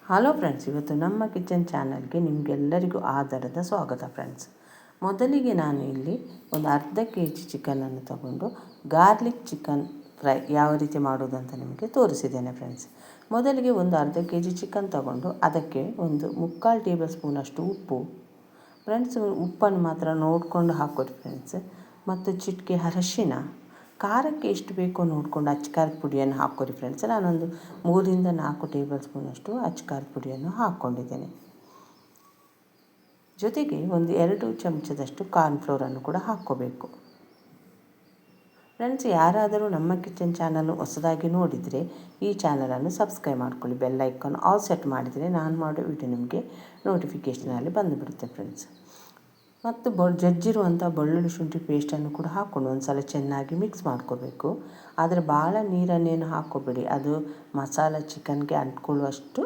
Hello friends, ಇವತ್ತು ನಮ್ಮ kitchen ಚಾನಲ್ಗೆ ನಿಮಗೆಲ್ಲರಿಗೂ ಆಧಾರದ ಸ್ವಾಗತ ಫ್ರೆಂಡ್ಸ್. ಮೊದಲಿಗೆ ನಾನು ಇಲ್ಲಿ ಒಂದು ಅರ್ಧ kg ಚಿಕನನ್ನು ತಗೊಂಡು ಗಾರ್ಲಿಕ್ ಚಿಕನ್ ಫ್ರೈ ಯಾವ ರೀತಿ ಮಾಡೋದು ಅಂತ ನಿಮಗೆ ತೋರಿಸಿದ್ದೇನೆ ಫ್ರೆಂಡ್ಸ್. ಮೊದಲಿಗೆ ಒಂದು ಅರ್ಧ kg ಚಿಕನ್ ತಗೊಂಡು ಅದಕ್ಕೆ ಒಂದು 3/4 ಟೇಬಲ್ ಸ್ಪೂನಷ್ಟು ಉಪ್ಪು ಫ್ರೆಂಡ್ಸ್, ಉಪ್ಪನ್ನು ಮಾತ್ರ ನೋಡಿಕೊಂಡು ಹಾಕೋರಿ ಫ್ರೆಂಡ್ಸ್. ಮತ್ತು ಚಿಟಿಕೆ ಅರಶಿನ, ಖಾರಕ್ಕೆ ಎಷ್ಟು ಬೇಕೋ ನೋಡಿಕೊಂಡು ಅಚ್ಕಾರದ ಪುಡಿಯನ್ನು ಹಾಕ್ಕೊರಿ ಫ್ರೆಂಡ್ಸ್. ನಾನೊಂದು 3ರಿಂದ 4 ಟೇಬಲ್ ಸ್ಪೂನಷ್ಟು ಅಚ್ಕಾರದ ಪುಡಿಯನ್ನು ಹಾಕ್ಕೊಂಡಿದ್ದೇನೆ. ಜೊತೆಗೆ ಒಂದು 2 ಚಮಚದಷ್ಟು ಕಾರ್ನ್ಫ್ಲೋರನ್ನು ಕೂಡ ಹಾಕ್ಕೋಬೇಕು ಫ್ರೆಂಡ್ಸ್. ಯಾರಾದರೂ ನಮ್ಮ ಕಿಚನ್ ಚಾನಲ್ ಹೊಸದಾಗಿ ನೋಡಿದರೆ ಈ ಚಾನಲನ್ನು ಸಬ್ಸ್ಕ್ರೈಬ್ ಮಾಡ್ಕೊಳ್ಳಿ. ಬೆಲ್ ಐಕಾನ್ ಆಲ್ ಸೆಟ್ ಮಾಡಿದರೆ ನಾನು ಮಾಡೋ ವಿಡಿಯೋ ನಿಮಗೆ ನೋಟಿಫಿಕೇಷನಲ್ಲಿ ಬಂದುಬಿಡುತ್ತೆ ಫ್ರೆಂಡ್ಸ್. ಮತ್ತು ಜಜ್ಜಿರುವಂಥ ಬೆಳ್ಳುಳ್ಳಿ ಶುಂಠಿ ಪೇಸ್ಟನ್ನು ಕೂಡ ಹಾಕ್ಕೊಂಡು ಒಂದು ಸಲ ಚೆನ್ನಾಗಿ ಮಿಕ್ಸ್ ಮಾಡ್ಕೋಬೇಕು. ಆದರೆ ಭಾಳ ನೀರನ್ನೇನು ಹಾಕ್ಕೋಬೇಡಿ, ಅದು ಮಸಾಲ ಚಿಕನ್ಗೆ ಅಂಟ್ಕೊಳ್ಳುವಷ್ಟು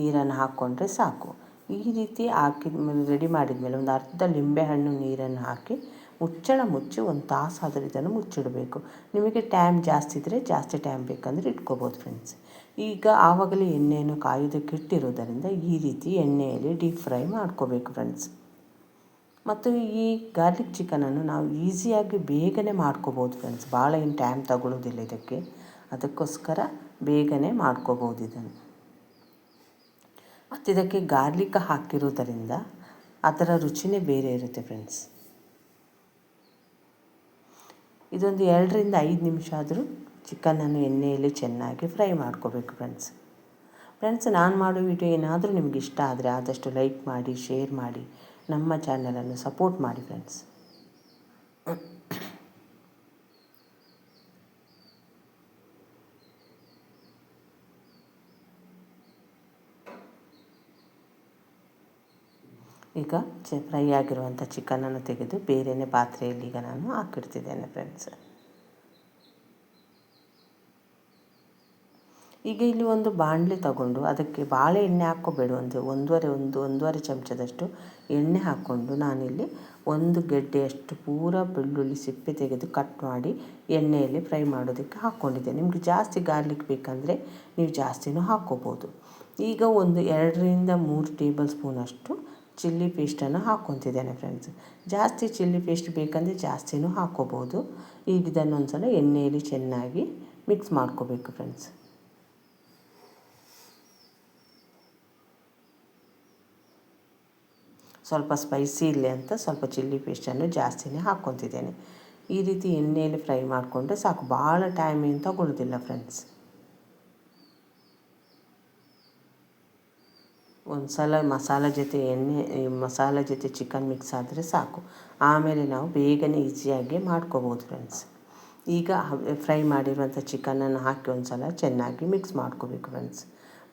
ನೀರನ್ನು ಹಾಕ್ಕೊಂಡ್ರೆ ಸಾಕು. ಈ ರೀತಿ ಹಾಕಿದ ಮೇಲೆ ರೆಡಿ ಮಾಡಿದ ಮೇಲೆ ಒಂದು ಅರ್ಧ ಲಿಂಬೆಹಣ್ಣು ನೀರನ್ನು ಹಾಕಿ ಮುಚ್ಚಳ ಮುಚ್ಚಿ 1 ತಾಸಾದರೂ ಇದನ್ನು ಮುಚ್ಚಿಡಬೇಕು. ನಿಮಗೆ ಟೈಮ್ ಜಾಸ್ತಿ ಇದ್ದರೆ ಜಾಸ್ತಿ ಟೈಮ್ ಬೇಕಂದರೆ ಇಟ್ಕೋಬೋದು ಫ್ರೆಂಡ್ಸ್. ಈಗ ಆವಾಗಲೇ ಎಣ್ಣೆಯನ್ನು ಕಾಯೋದಕ್ಕೆ ಇಟ್ಟಿರೋದರಿಂದ ಈ ರೀತಿ ಎಣ್ಣೆಯಲ್ಲಿ ಡೀಪ್ ಫ್ರೈ ಮಾಡ್ಕೋಬೇಕು ಫ್ರೆಂಡ್ಸ್. ಮತ್ತು ಈ ಗಾರ್ಲಿಕ್ ಚಿಕನನ್ನು ನಾವು ಈಸಿಯಾಗಿ ಬೇಗನೆ ಮಾಡ್ಕೋಬೋದು ಫ್ರೆಂಡ್ಸ್. ಭಾಳ ಏನು ಟೈಮ್ ತಗೊಳ್ಳೋದಿಲ್ಲ ಇದಕ್ಕೆ, ಅದಕ್ಕೋಸ್ಕರ ಬೇಗನೆ ಮಾಡ್ಕೋಬೋದು ಇದನ್ನು. ಮತ್ತು ಇದಕ್ಕೆ ಗಾರ್ಲಿಕ್ ಹಾಕಿರೋದರಿಂದ ಅದರ ರುಚಿನೇ ಬೇರೆ ಇರುತ್ತೆ ಫ್ರೆಂಡ್ಸ್. ಇದೊಂದು 2ರಿಂದ 5 ನಿಮಿಷ ಆದರೂ ಚಿಕನನ್ನು ಎಣ್ಣೆಯಲ್ಲಿ ಚೆನ್ನಾಗಿ ಫ್ರೈ ಮಾಡ್ಕೋಬೇಕು ಫ್ರೆಂಡ್ಸ್. ನಾನು ಮಾಡೋ ವಿಡಿಯೋ ಏನಾದರೂ ನಿಮ್ಗೆ ಇಷ್ಟ ಆದರೆ ಆದಷ್ಟು ಲೈಕ್ ಮಾಡಿ, ಶೇರ್ ಮಾಡಿ, ನಮ್ಮ ಚಾನಲನ್ನು ಸಪೋರ್ಟ್ ಮಾಡಿ ಫ್ರೆಂಡ್ಸ್. ಈಗ ಫ್ರೈ ಆಗಿರುವಂಥ ಚಿಕನನ್ನು ತೆಗೆದು ಬೇರೆಯೇ ಪಾತ್ರೆಯಲ್ಲಿ ಈಗ ನಾನು ಹಾಕಿಡ್ತಿದ್ದೇನೆ ಫ್ರೆಂಡ್ಸ್. ಈಗ ಇಲ್ಲಿ ಒಂದು ಬಾಣಲೆ ತಗೊಂಡು ಅದಕ್ಕೆ ಭಾಳ ಎಣ್ಣೆ ಹಾಕ್ಕೋಬೇಡಿ, ಒಂದೂವರೆ ಚಮಚದಷ್ಟು ಎಣ್ಣೆ ಹಾಕ್ಕೊಂಡು ನಾನಿಲ್ಲಿ 1 ಗೆಡ್ಡೆಯಷ್ಟು ಪೂರ ಬೆಳ್ಳುಳ್ಳಿ ಸಿಪ್ಪೆ ತೆಗೆದು ಕಟ್ ಮಾಡಿ ಎಣ್ಣೆಯಲ್ಲಿ ಫ್ರೈ ಮಾಡೋದಕ್ಕೆ ಹಾಕ್ಕೊಂಡಿದ್ದೆ. ನಿಮಗೆ ಜಾಸ್ತಿ ಗಾರ್ಲಿಕ್ ಬೇಕಂದರೆ ನೀವು ಜಾಸ್ತಿನೂ ಹಾಕ್ಕೋಬೋದು. ಈಗ ಒಂದು 2ರಿಂದ 3 ಟೇಬಲ್ ಸ್ಪೂನಷ್ಟು ಚಿಲ್ಲಿ ಪೇಸ್ಟನ್ನು ಹಾಕ್ಕೊತಿದ್ದೇನೆ ಫ್ರೆಂಡ್ಸ್. ಜಾಸ್ತಿ ಚಿಲ್ಲಿ ಪೇಸ್ಟ್ ಬೇಕಂದರೆ ಜಾಸ್ತಿನೂ ಹಾಕ್ಕೋಬೋದು. ಈಗ ಇದನ್ನೊಂದು ಸಲ ಎಣ್ಣೆಯಲ್ಲಿ ಚೆನ್ನಾಗಿ ಮಿಕ್ಸ್ ಮಾಡ್ಕೋಬೇಕು ಫ್ರೆಂಡ್ಸ್. ಸ್ವಲ್ಪ ಸ್ಪೈಸಿ ಇರಲಿ ಅಂತ ಸ್ವಲ್ಪ ಚಿಲ್ಲಿ ಪೇಸ್ಟನ್ನು ಜಾಸ್ತಿನೇ ಹಾಕ್ಕೊತಿದ್ದೇನೆ. ಈ ರೀತಿ ಎಣ್ಣೆಯಲ್ಲಿ ಫ್ರೈ ಮಾಡಿಕೊಂಡ್ರೆ ಸಾಕು, ಭಾಳ ಟೈಮ್ ಏನು ತಗೊಳ್ಳೋದಿಲ್ಲ ಫ್ರೆಂಡ್ಸ್. ಒಂದು ಸಲ ಮಸಾಲ ಜೊತೆ ಚಿಕನ್ ಮಿಕ್ಸ್ ಆದರೆ ಸಾಕು, ಆಮೇಲೆ ನಾವು ಬೇಗನೆ ಈಸಿಯಾಗಿ ಮಾಡ್ಕೋಬೋದು ಫ್ರೆಂಡ್ಸ್. ಈಗ ಫ್ರೈ ಮಾಡಿರುವಂಥ ಚಿಕನನ್ನು ಹಾಕಿ ಒಂದು ಸಲ ಚೆನ್ನಾಗಿ ಮಿಕ್ಸ್ ಮಾಡ್ಕೋಬೇಕು ಫ್ರೆಂಡ್ಸ್.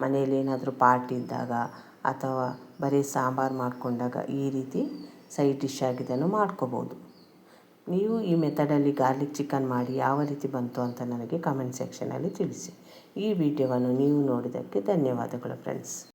ಮನೆಯಲ್ಲಿ ಏನಾದರೂ ಪಾರ್ಟಿ ಇದ್ದಾಗ ಅಥವಾ ಬರೀ ಸಾಂಬಾರು ಮಾಡಿಕೊಂಡಾಗ ಈ ರೀತಿ ಸೈಡ್ ಡಿಶ್ ಆಗಿ ಇದನ್ನು ಮಾಡ್ಕೋಬೋದು. ನೀವು ಈ ಮೆಥಡಲ್ಲಿ ಗಾರ್ಲಿಕ್ ಚಿಕನ್ ಮಾಡಿ ಯಾವ ರೀತಿ ಬಂತು ಅಂತ ನನಗೆ ಕಮೆಂಟ್ ಸೆಕ್ಷನಲ್ಲಿ ತಿಳಿಸಿ. ಈ ವಿಡಿಯೋವನ್ನು ನೀವು ನೋಡಿದ್ದಕ್ಕೆ ಧನ್ಯವಾದಗಳು ಫ್ರೆಂಡ್ಸ್.